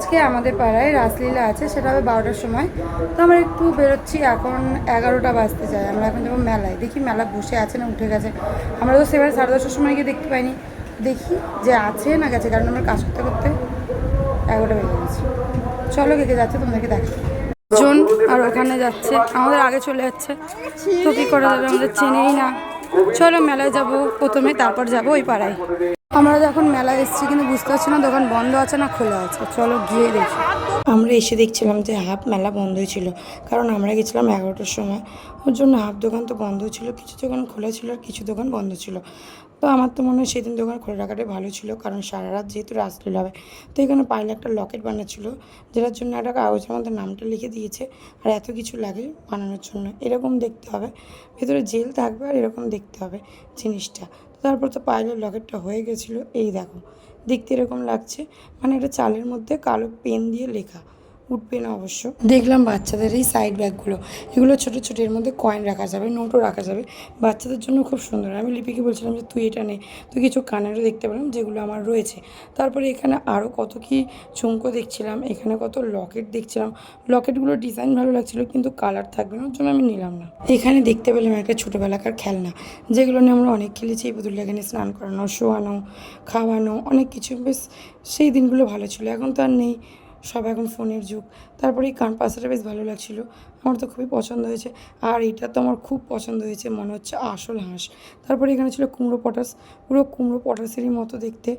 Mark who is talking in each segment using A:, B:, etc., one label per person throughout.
A: আজকে আমাদের পাড়ায় রাসলীলা আছে, সেটা হবে 12টার সময়। তো আমরা একটু বেরোচ্ছি, এখন 11টা বাজতে যায়। আমরা এখন যাবো মেলায়, দেখি মেলা বসে আছে না উঠে গেছে। আমরা তো সেবার 10:30টার সময় গিয়ে দেখতে পাইনি, দেখি যে আছে না গেছে, কারণ আমরা কাজ করতে করতে 11টা বেজে গেছে। চলো কে কে যাচ্ছে তোমাদেরকে দেখো। জন আর ওখানে যাচ্ছে, আমাদের আগে চলে যাচ্ছে, তো কী করা যাবে, আমাদের চেনেই না। চলো মেলায় যাব প্রথমে, তারপর যাব ওই পাড়ায়। আমরা যখন মেলায় এসেছি কিন্তু বুঝতে পারছি না দোকান বন্ধ আছে না খোলা আছে, চলো গিয়ে দেখি। আমরা এসে দেখছিলাম যে হাফ মেলা বন্ধই ছিল, কারণ আমরা গেছিলাম 11টার সময়। ওর জন্য হাফ দোকান তো বন্ধ ছিল, কিছু দোকান খোলা ছিল আর কিছু দোকান বন্ধ ছিল। তো আমার তো মনে হয় সেদিন দোকান খোলা রাখাটাই ভালো ছিল, কারণ সারা রাত যেহেতু রাসলীলা হবে। তো এখানে পাইলে একটা লকেট বানাচ্ছিল, যেটার জন্য একটা কাগজের মধ্যে নামটা লিখে দিয়েছে আর এত কিছু লাগে বানানোর জন্য। এরকম দেখতে হবে, ভেতরে জেল থাকবে আর এরকম দেখতে হবে জিনিসটা। তারপর তো পাইলের লকেটটা হয়ে গেছিলো, এই দেখো দেখতে এরকম লাগছে, মানে এটা চালের মধ্যে কালো পেন দিয়ে লেখা, উঠবে না অবশ্য। দেখলাম বাচ্চাদের এই সাইড ব্যাগগুলো, এগুলো ছোটো ছোটো, এর মধ্যে কয়েন রাখা যাবে, নোটও রাখা যাবে, বাচ্চাদের জন্য খুব সুন্দর। আমি লিপিকে বলছিলাম যে তুই এটা নে, তুই কিছু কানেরও দেখতে পেলাম যেগুলো আমার রয়েছে। তারপরে এখানে আরও কত কি ঝুমকো দেখছিলাম, এখানে কত লকেট দেখছিলাম। লকেটগুলোর ডিজাইন ভালো লাগছিলো কিন্তু কালার থাকবে না, ওর জন্য আমি নিলাম না। এখানে দেখতে পেলাম একটা ছোটোবেলাকার খেলনা, যেগুলো নিয়ে আমরা অনেক খেলেছি। এই পুতুলটা এখানে স্নান করানো, শোয়ানো, খাওয়ানো, অনেক কিছু, বেশ সেই দিনগুলো ভালো ছিল। এখন তো আর নেই, সব এখন ফোনের যুগ। তারপরে এই কান পাশাটা বেশ ভালো লাগছিলো, আমার তো খুবই পছন্দ হয়েছে। আর এটা তো আমার খুব পছন্দ হয়েছে, মনে হচ্ছে আসল হাঁস। তারপরে এখানে ছিল কুমড়ো পটাশ, পুরো কুমড়ো পটাশেরই মতো দেখতে,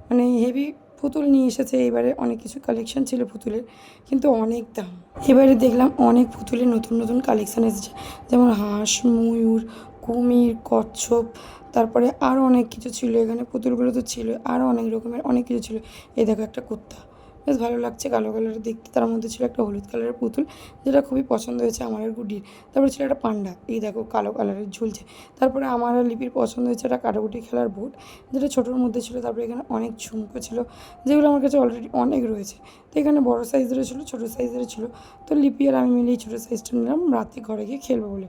A: মানে হেভি পুতুল নিয়ে এসেছে এবারে। অনেক কিছু কালেকশন ছিল পুতুলের, কিন্তু অনেক দাম। এবারে দেখলাম অনেক পুতুলের নতুন নতুন কালেকশান এসেছে, যেমন হাঁস, ময়ূর, কুমির, কচ্ছপ, তারপরে আরও অনেক কিছু ছিল। এখানে পুতুলগুলো তো ছিল, আরও অনেক রকমের অনেক কিছু ছিল। এই দেখো একটা কুত্তা, বেশ ভালো লাগছে কালো কালারের দেখতে। তার মধ্যে ছিল একটা হলুদ কালারের পুতুল, যেটা খুবই পছন্দ হয়েছে আমার আর গুডির। তারপরে ছিল একটা পান্ডা, এই দেখো কালো কালারের ঝুলছে। তারপরে আমার আর লিপির পছন্দ হয়েছে একটা কাটাকুটি খেলার বোট, যেটা ছোটোর মধ্যে ছিল। তারপরে এখানে অনেক ঝুমকো ছিল, যেগুলো আমার কাছে অলরেডি অনেক রয়েছে। তো এখানে বড়ো সাইজেরও ছিল, ছোটো সাইজেরও ছিল। তো লিপি আর আমি মিলে এই ছোটো সাইজটা নিলাম, রাতে ঘরে গিয়ে খেলবো বলে।